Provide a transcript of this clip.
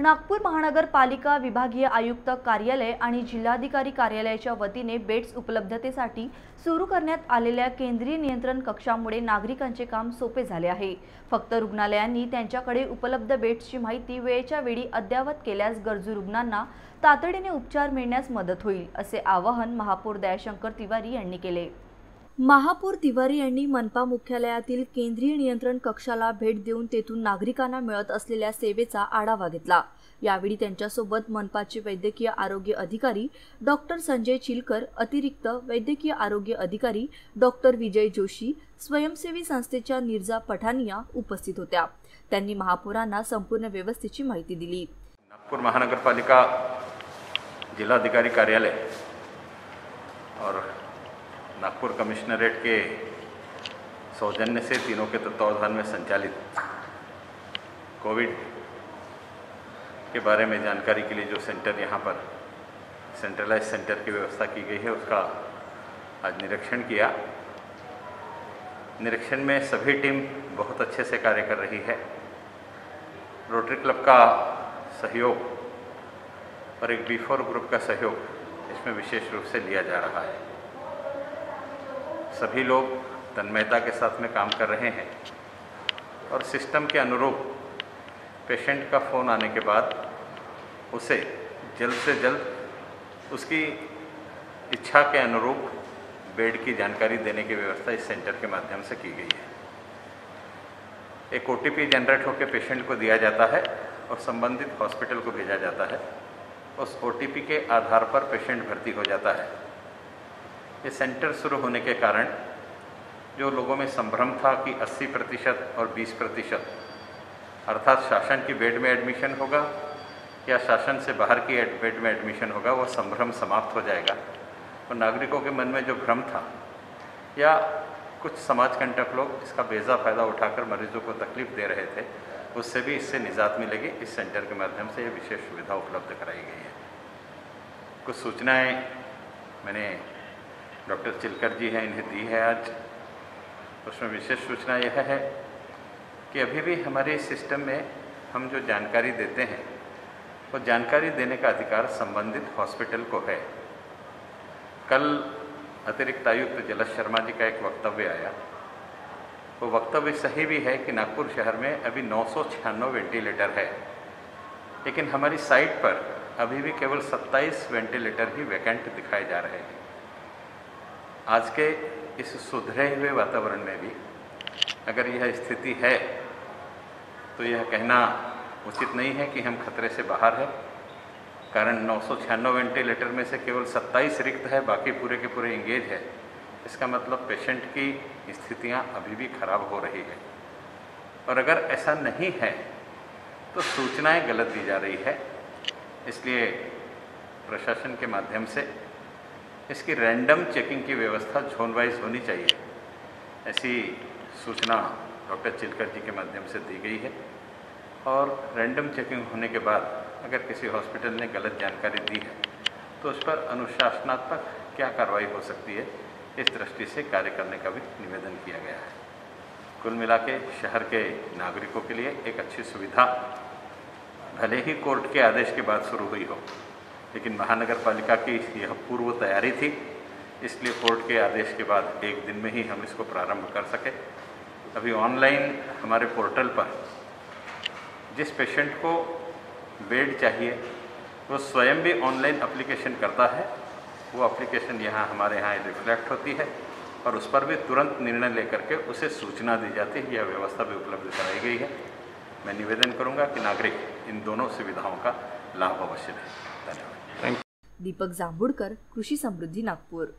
नागपूर महानगरपालिका विभागीय आयुक्त कार्यालय आणि जिल्हाधिकारी कार्यालयाच्या वतीने बेड्स उपलब्धतेसाठी सुरू करण्यात आलेल्या केंद्रीय नियंत्रण कक्षामुळे नागरिकांचे काम सोपे झाले आहे। फक्त रुग्णालयांनी त्यांच्याकडे उपलब्ध बेड्सची माहिती वेळच्या वेळी अद्ययावत केल्यास गरजू रुग्णांना तातडीने उपचार मिळण्यास मदत होईल, असे आवाहन महापौर दयाशंकर तिवारी यांनी केले। महापौर तिवारी यांनी मनपा मुख्यालयातील केंद्रीय नियंत्रण कक्षाला भेट देऊन तेथून नागरिकांना मिळत असलेल्या सेवेचा आढावा घेतला। यावेळी त्यांच्यासोबत मनपाचे वैद्यकीय आरोग्य अधिकारी डॉक्टर संजय चिलकर, अतिरिक्त वैद्यकीय आरोग्य अधिकारी डॉक्टर विजय जोशी, स्वयंसेवी संस्थेच्या निर्जा पठानिया उपस्थित होत्या। त्यांनी महापौरांना संपूर्ण व्यवस्थेची माहिती दिली। नागपुर महानगरपालिका जिलाधिकारी कार्यालय और नागपुर कमिश्नरेट के सौजन्य से तीनों के तत्वावधान में संचालित कोविड के बारे में जानकारी के लिए जो सेंटर यहाँ पर सेंट्रलाइज सेंटर की व्यवस्था की गई है, उसका आज निरीक्षण किया। निरीक्षण में सभी टीम बहुत अच्छे से कार्य कर रही है। रोटरी क्लब का सहयोग और एक B4 ग्रुप का सहयोग इसमें विशेष रूप से लिया जा रहा है। सभी लोग तन्मयता के साथ में काम कर रहे हैं और सिस्टम के अनुरूप पेशेंट का फ़ोन आने के बाद उसे जल्द से जल्द उसकी इच्छा के अनुरूप बेड की जानकारी देने की व्यवस्था इस सेंटर के माध्यम से की गई है। एक OTP जनरेट होकर पेशेंट को दिया जाता है और संबंधित हॉस्पिटल को भेजा जाता है। उस OTP के आधार पर पेशेंट भर्ती हो जाता है। ये सेंटर शुरू होने के कारण जो लोगों में संभ्रम था कि 80% और 20% अर्थात शासन की बेड में एडमिशन होगा या शासन से बाहर की बेड में एडमिशन होगा, वो संभ्रम समाप्त हो जाएगा और नागरिकों के मन में जो भ्रम था या कुछ समाज कंटक लोग इसका बेजा फ़ायदा उठाकर मरीजों को तकलीफ दे रहे थे, उससे भी इससे निजात मिलेगी। इस सेंटर के माध्यम से ये विशेष सुविधा उपलब्ध कराई गई है। कुछ सूचनाएँ मैंने डॉक्टर चिलकर जी हैं, इन्हें दी है आज। उसमें विशेष सूचना यह है कि अभी भी हमारे सिस्टम में हम जो जानकारी देते हैं वो जानकारी देने का अधिकार संबंधित हॉस्पिटल को है। कल अतिरिक्त आयुक्त जलज शर्मा जी का एक वक्तव्य आया। वो वक्तव्य सही भी है कि नागपुर शहर में अभी 996 वेंटिलेटर है, लेकिन हमारी साइट पर अभी भी केवल 27 वेंटिलेटर ही वैकेंट दिखाए जा रहे हैं। आज के इस सुधरे हुए वातावरण में भी अगर यह स्थिति है तो यह कहना उचित नहीं है कि हम खतरे से बाहर हैं। कारण 996 वेंटिलेटर में से केवल 27 रिक्त है, बाकी पूरे के पूरे इंगेज है। इसका मतलब पेशेंट की स्थितियां अभी भी खराब हो रही है और अगर ऐसा नहीं है तो सूचनाएं गलत दी जा रही है। इसलिए प्रशासन के माध्यम से इसकी रैंडम चेकिंग की व्यवस्था जोन वाइज होनी चाहिए, ऐसी सूचना डॉक्टर चिलकर जी के माध्यम से दी गई है। और रैंडम चेकिंग होने के बाद अगर किसी हॉस्पिटल ने गलत जानकारी दी है तो उस पर अनुशासनात्मक क्या कार्रवाई हो सकती है, इस दृष्टि से कार्य करने का भी निवेदन किया गया है। कुल मिला के शहर के नागरिकों के लिए एक अच्छी सुविधा, भले ही कोर्ट के आदेश के बाद शुरू हुई हो, लेकिन महानगरपालिका की यह पूर्व तैयारी थी, इसलिए कोर्ट के आदेश के बाद एक दिन में ही हम इसको प्रारंभ कर सके। अभी ऑनलाइन हमारे पोर्टल पर जिस पेशेंट को बेड चाहिए वो स्वयं भी ऑनलाइन एप्लीकेशन करता है। वो एप्लीकेशन हमारे यहाँ रिफ्लेक्ट होती है और उस पर भी तुरंत निर्णय लेकर के उसे सूचना दी जाती है। यह व्यवस्था भी उपलब्ध कराई गई है। मैं निवेदन करूँगा कि नागरिक इन दोनों सुविधाओं का लाभ अवश्य लें। धन्यवाद। दीपक जांभूडकर, कृषी समृद्धी, नागपूर।